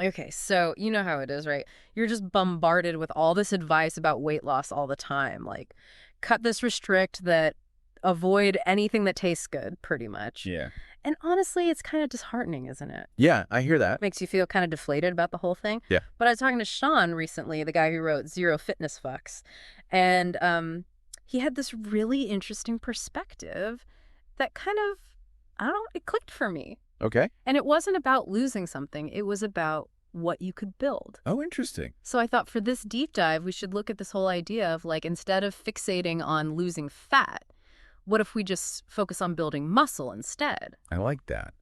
Okay, so you know how it is, right? You're just bombarded with all this advice about weight loss all the time. Like, cut this, restrict that, avoid anything that tastes good, pretty much. Yeah. And honestly, it's kind of disheartening, isn't it? Yeah, I hear that. Makes you feel kind of deflated about the whole thing. Yeah. But I was talking to Sean recently, the guy who wrote Zero Fitness Fucks, and he had this really interesting perspective that kind of, I don't know, it clicked for me. Okay. And it wasn't about losing something, it was about what you could build. Oh, interesting. So I thought for this deep dive, we should look at this whole idea of like, instead of fixating on losing fat, what if we just focus on building muscle instead? I like that.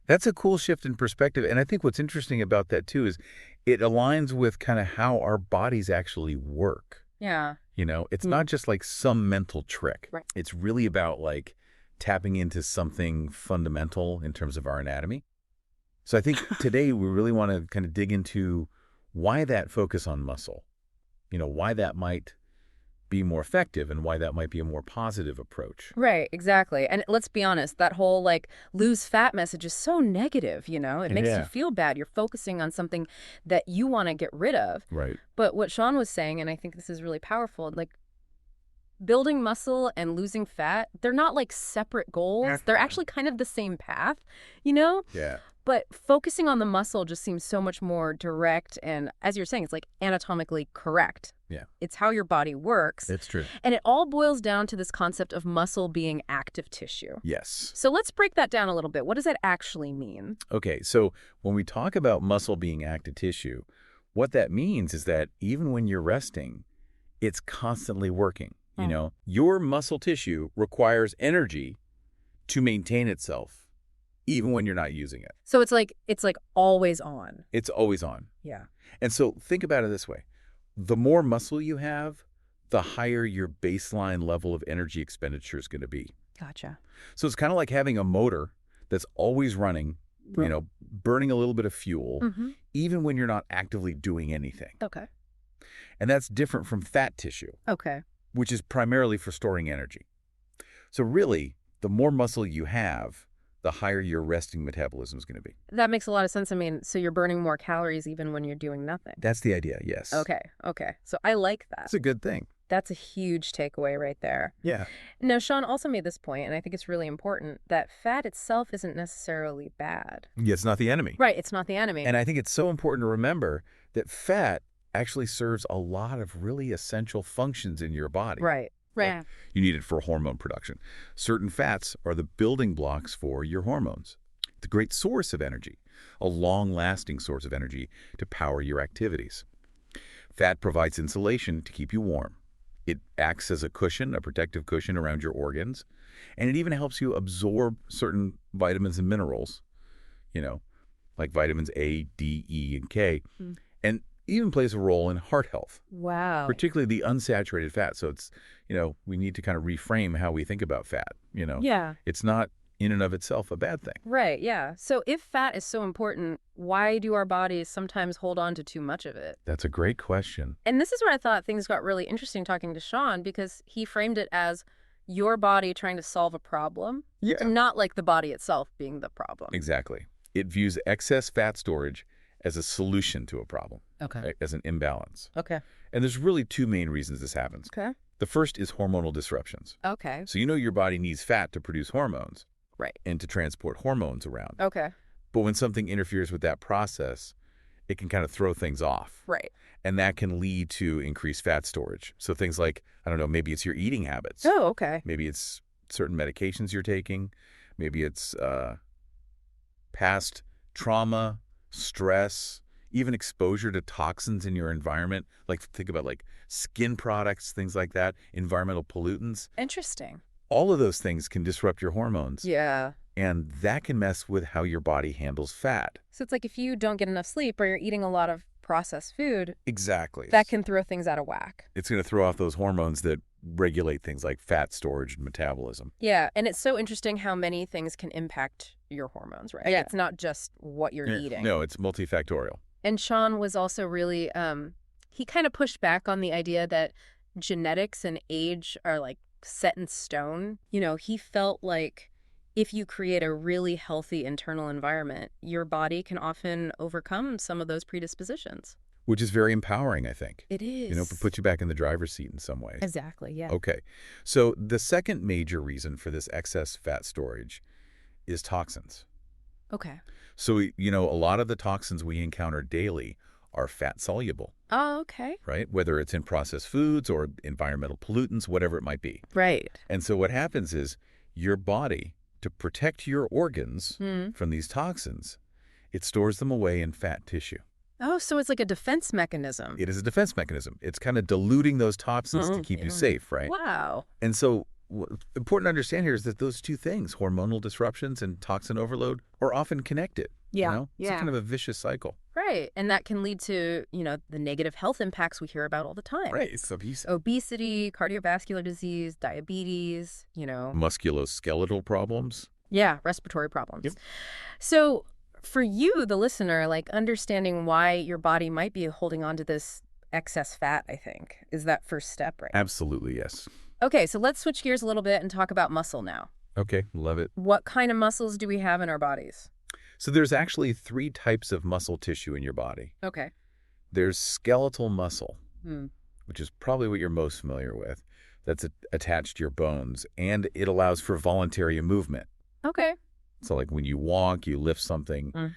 That's a cool shift in perspective. And I think what's interesting about that, too, is it aligns with kind of how our bodies actually work. Yeah. It's not just like some mental trick. Right. It's really about like tapping into something fundamental in terms of our anatomy. So I think today we really want to kind of dig into why that focus on muscle, why that might be more effective and why that might be a more positive approach. Right, exactly. And let's be honest, that whole like lose fat message is so negative, It makes you Yeah. feel bad. You're focusing on something that you want to get rid of. Right. But what Sean was saying, and I think this is really powerful, like building muscle and losing fat, they're not like separate goals. They're actually kind of the same path, you know? Yeah. But focusing on the muscle just seems so much more direct and, as you're saying, it's like anatomically correct. Yeah. It's how your body works. It's true. And it all boils down to this concept of muscle being active tissue. Yes. So let's break that down a little bit. What does that actually mean? Okay, so when we talk about muscle being active tissue, what that means is that even when you're resting, it's constantly working. Your muscle tissue requires energy to maintain itself, even when you're not using it. So it's like always on. It's always on. Yeah. And so think about it this way. The more muscle you have, the higher your baseline level of energy expenditure is going to be. Gotcha. So it's kind of like having a motor that's always running, burning a little bit of fuel, even when you're not actively doing anything. Okay. And that's different from fat tissue, Okay. which is primarily for storing energy. So really, the more muscle you have, the higher your resting metabolism is going to be. That makes a lot of sense. I mean, so you're burning more calories even when you're doing nothing. That's the idea, yes. Okay. So I like that. That's a good thing. That's a huge takeaway right there. Yeah. Now, Sean also made this point, and I think it's really important, that fat itself isn't necessarily bad. Yeah, it's not the enemy. Right, it's not the enemy. And I think it's so important to remember that fat actually serves a lot of really essential functions in your body. Right. Like, you need it for hormone production. Certain fats are the building blocks for your hormones. It's a great source of energy, a long-lasting source of energy to power your activities. Fat provides insulation to keep you warm. It acts as a cushion, a protective cushion around your organs, and it even helps you absorb certain vitamins and minerals, like vitamins A, D, E, and K, and even plays a role in heart health. Wow. Particularly the unsaturated fat. So it's, we need to kind of reframe how we think about fat, Yeah. It's not in and of itself a bad thing. Right, yeah. So if fat is so important, why do our bodies sometimes hold on to too much of it? That's a great question. And this is where I thought things got really interesting talking to Sean, because he framed it as your body trying to solve a problem, Yeah. not like the body itself being the problem. Exactly. It views excess fat storage as a solution to a problem, Okay. right? As an imbalance. Okay. And there's really two main reasons this happens. Okay. The first is hormonal disruptions. Okay. So your body needs fat to produce hormones. Right. And to transport hormones around. Okay. But when something interferes with that process, it can kind of throw things off. Right. And that can lead to increased fat storage. So things like, I don't know, maybe it's your eating habits. Oh, okay. Maybe it's certain medications you're taking. Maybe it's past trauma, stress, even exposure to toxins in your environment. Like think about like skin products, things like that, environmental pollutants. Interesting. All of those things can disrupt your hormones. Yeah. And that can mess with how your body handles fat. So it's like if you don't get enough sleep or you're eating a lot of processed food, Exactly. that can throw things out of whack. It's going to throw off those hormones that regulate things like fat storage and metabolism. Yeah, and it's so interesting how many things can impact your hormones, right? Yeah. It's not just what you're eating. No, it's multifactorial. And Sean was also really, he kind of pushed back on the idea that genetics and age are like set in stone. He felt like if you create a really healthy internal environment, your body can often overcome some of those predispositions. Which is very empowering, I think. It It is. puts you back in the driver's seat in some ways. Exactly, yeah. Okay. So the second major reason for this excess fat storage is toxins. Okay. So, a lot of the toxins we encounter daily are fat soluble, Oh, okay. right? Whether it's in processed foods or environmental pollutants, whatever it might be. Right. And so what happens is your body, to protect your organs Hmm. from these toxins, it stores them away in fat tissue. Oh, so it's like a defense mechanism. It is a defense mechanism. It's kind of diluting those toxins to keep you safe, right? Wow. And so what's important to understand here is that those two things, hormonal disruptions and toxin overload, are often connected. Yeah. It's a kind of a vicious cycle. Right. And that can lead to, the negative health impacts we hear about all the time. Right. It's obesity. Obesity, cardiovascular disease, diabetes, Musculoskeletal problems. Yeah, respiratory problems. Yep. So for you, the listener, like understanding why your body might be holding on to this excess fat, I think, is that first step, right? Absolutely, yes. Okay, so let's switch gears a little bit and talk about muscle now. Okay, love it. What kind of muscles do we have in our bodies? So there's actually 3 types of muscle tissue in your body. Okay. There's skeletal muscle, Hmm. which is probably what you're most familiar with. That's attached to your bones, and it allows for voluntary movement. Okay. So like when you walk, you lift something, Mm.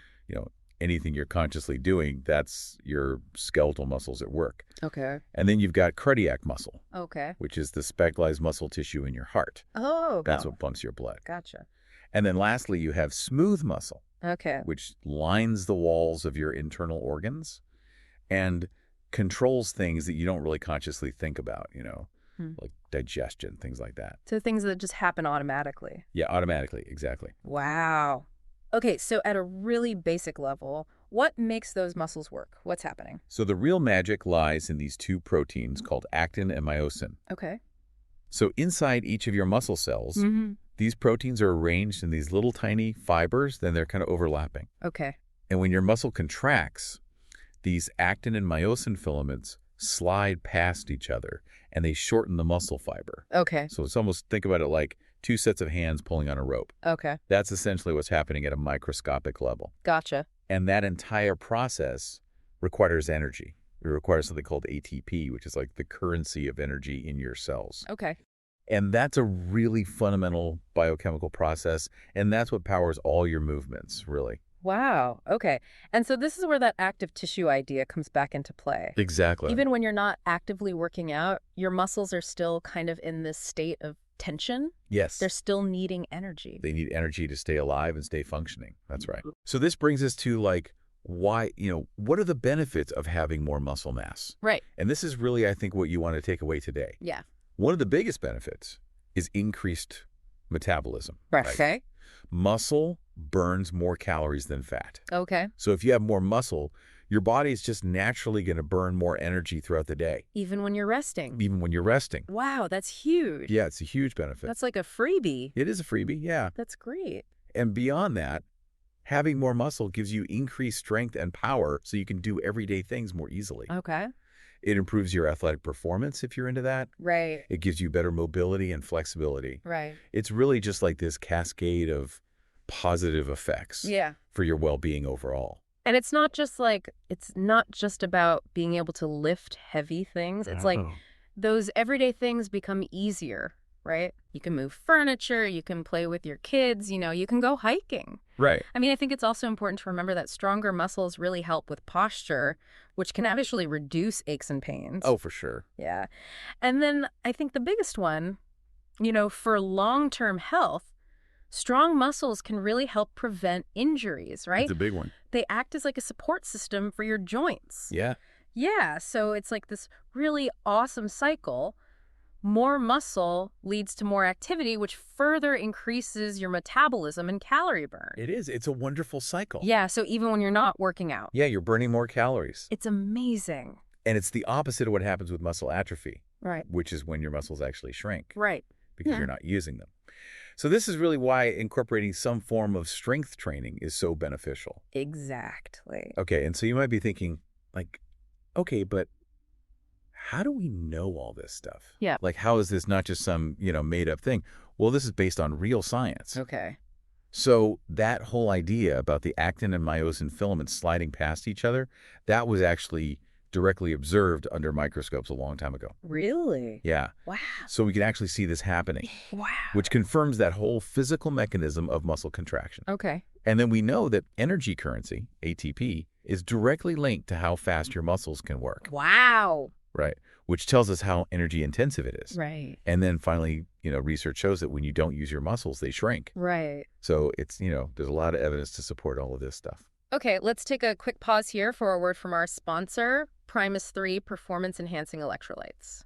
anything you're consciously doing, that's your skeletal muscles at work. Okay. And then you've got cardiac muscle, Okay. which is the specialized muscle tissue in your heart. Oh, That's what pumps your blood. Gotcha. And then lastly, you have smooth muscle, Okay. which lines the walls of your internal organs and controls things that you don't really consciously think about, like digestion, things like that. So things that just happen automatically. Yeah, automatically, exactly. Wow. Okay, so at a really basic level, what makes those muscles work? What's happening? So the real magic lies in these 2 proteins called actin and myosin. Okay. So inside each of your muscle cells, Mm-hmm. these proteins are arranged in these little tiny fibers, then they're kind of overlapping. Okay. And when your muscle contracts, these actin and myosin filaments slide past each other and they shorten the muscle fiber. Okay. So it's almost, think about it like 2 sets of hands pulling on a rope. Okay. That's essentially what's happening at a microscopic level. Gotcha. And that entire process requires energy. It requires something called ATP, which is like the currency of energy in your cells. Okay. And that's a really fundamental biochemical process, and that's what powers all your movements, really. Wow. Okay. And so this is where that active tissue idea comes back into play. Exactly. Even when you're not actively working out, your muscles are still kind of in this state of tension. Yes. They're still needing energy. They need energy to stay alive and stay functioning. That's right. So this brings us to why, what are the benefits of having more muscle mass? Right. And this is really, I think, what you want to take away today. Yeah. One of the biggest benefits is increased metabolism. Right. Okay. Muscle burns more calories than fat. Okay. So if you have more muscle, your body is just naturally going to burn more energy throughout the day, Even when you're resting. even when you're resting. Wow, that's huge. Yeah, it's a huge benefit. That's like a freebie. It is a freebie, yeah. That's great. And beyond that, having more muscle gives you increased strength and power so you can do everyday things more easily. Okay. It improves your athletic performance if you're into that. Right. It gives you better mobility and flexibility. Right. It's really just like this cascade of positive effects Yeah. for your well-being overall. And it's not just about being able to lift heavy things. It's like those everyday things become easier, right? You can move furniture, you can play with your kids, you can go hiking. Right. I mean, I think it's also important to remember that stronger muscles really help with posture, which can actually reduce aches and pains. Oh, for sure. Yeah. And then I think the biggest one, for long-term health, strong muscles can really help prevent injuries, right? It's a big one. They act as like a support system for your joints. Yeah. Yeah, so it's like this really awesome cycle. More muscle leads to more activity, which further increases your metabolism and calorie burn. It is. It's a wonderful cycle. Yeah, so even when you're not working out. Yeah, you're burning more calories. It's amazing. And it's the opposite of what happens with muscle atrophy, Right. which is when your muscles actually shrink Right. because Yeah. you're not using them. So this is really why incorporating some form of strength training is so beneficial. Exactly. Okay, and so you might be thinking, okay, but how do we know all this stuff? Yeah. How is this not just some, made up thing? Well, this is based on real science. Okay. So that whole idea about the actin and myosin filaments sliding past each other, that was actually directly observed under microscopes a long time ago. Really? Yeah. Wow. So we can actually see this happening, Wow. which confirms that whole physical mechanism of muscle contraction. Okay. And then we know that energy currency, ATP, is directly linked to how fast your muscles can work. Wow. Right. Which tells us how energy intensive it is. Right. And then finally, research shows that when you don't use your muscles, they shrink. Right. So it's, there's a lot of evidence to support all of this stuff. Okay, let's take a quick pause here for a word from our sponsor, Primus 3 Performance Enhancing Electrolytes.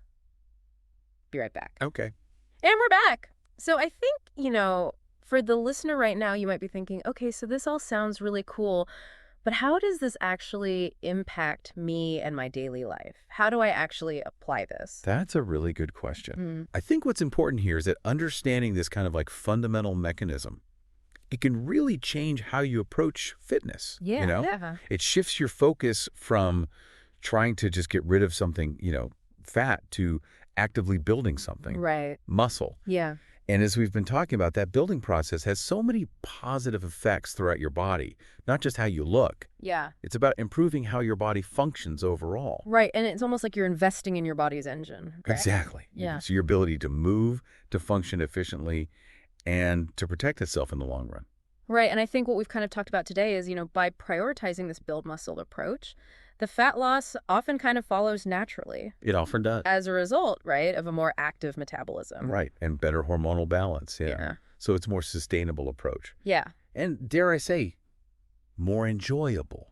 Be right back. Okay. And we're back. So I think, for the listener right now, you might be thinking, okay, so this all sounds really cool, but how does this actually impact me and my daily life? How do I actually apply this? That's a really good question. I think what's important here is that understanding this kind of like fundamental mechanism, it can really change how you approach fitness. Yeah. It shifts your focus from trying to just get rid of something, fat, to actively building something. Right. Muscle. Yeah. And as we've been talking about, that building process has so many positive effects throughout your body, not just how you look. Yeah. It's about improving how your body functions overall. Right. And it's almost like you're investing in your body's engine. Right? Exactly. Yeah. So your ability to move, to function efficiently, and to protect itself in the long run. Right. And I think what we've kind of talked about today is, by prioritizing this build muscle approach, the fat loss often kind of follows naturally. It often does. As a result, right, of a more active metabolism. Right. And better hormonal balance. Yeah. So it's a more sustainable approach. Yeah. And dare I say, more enjoyable.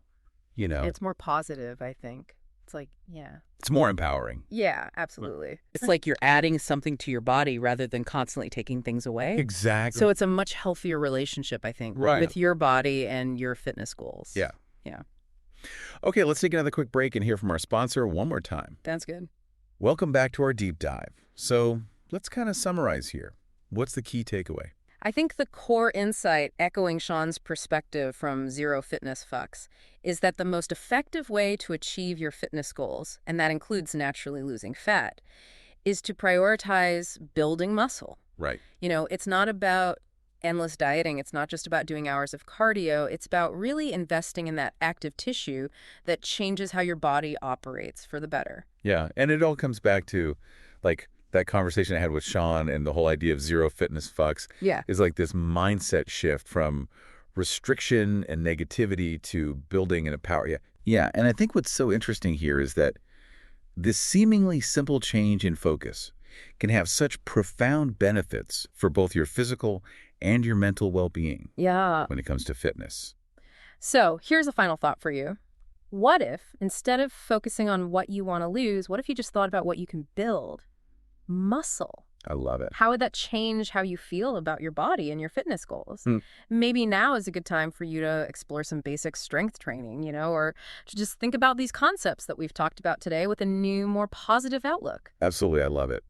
It's more positive, I think. It's like, yeah. It's more empowering. Yeah, absolutely. It's like you're adding something to your body rather than constantly taking things away. Exactly. So it's a much healthier relationship, I think, Right. with your body and your fitness goals. Yeah. Yeah. Okay, let's take another quick break and hear from our sponsor one more time. That's good. Welcome back to our deep dive. So let's kind of summarize here. What's the key takeaway? I think the core insight, echoing Sean's perspective from Zero Fitness FucX, is that the most effective way to achieve your fitness goals, and that includes naturally losing fat, is to prioritize building muscle. Right. It's not about endless dieting. It's not just about doing hours of cardio. It's about really investing in that active tissue that changes how your body operates for the better. Yeah, and it all comes back to, like, that conversation I had with Sean and the whole idea of Zero Fitness FucX is like this mindset shift from restriction and negativity to building and empower. Yeah, and I think what's so interesting here is that this seemingly simple change in focus can have such profound benefits for both your physical and your mental well-being when it comes to fitness. So here's a final thought for you. What if, instead of focusing on what you want to lose, what if you just thought about what you can build? Muscle. I love it. How would that change how you feel about your body and your fitness goals? Maybe now is a good time for you to explore some basic strength training, or to just think about these concepts that we've talked about today with a new, more positive outlook. Absolutely, I love it.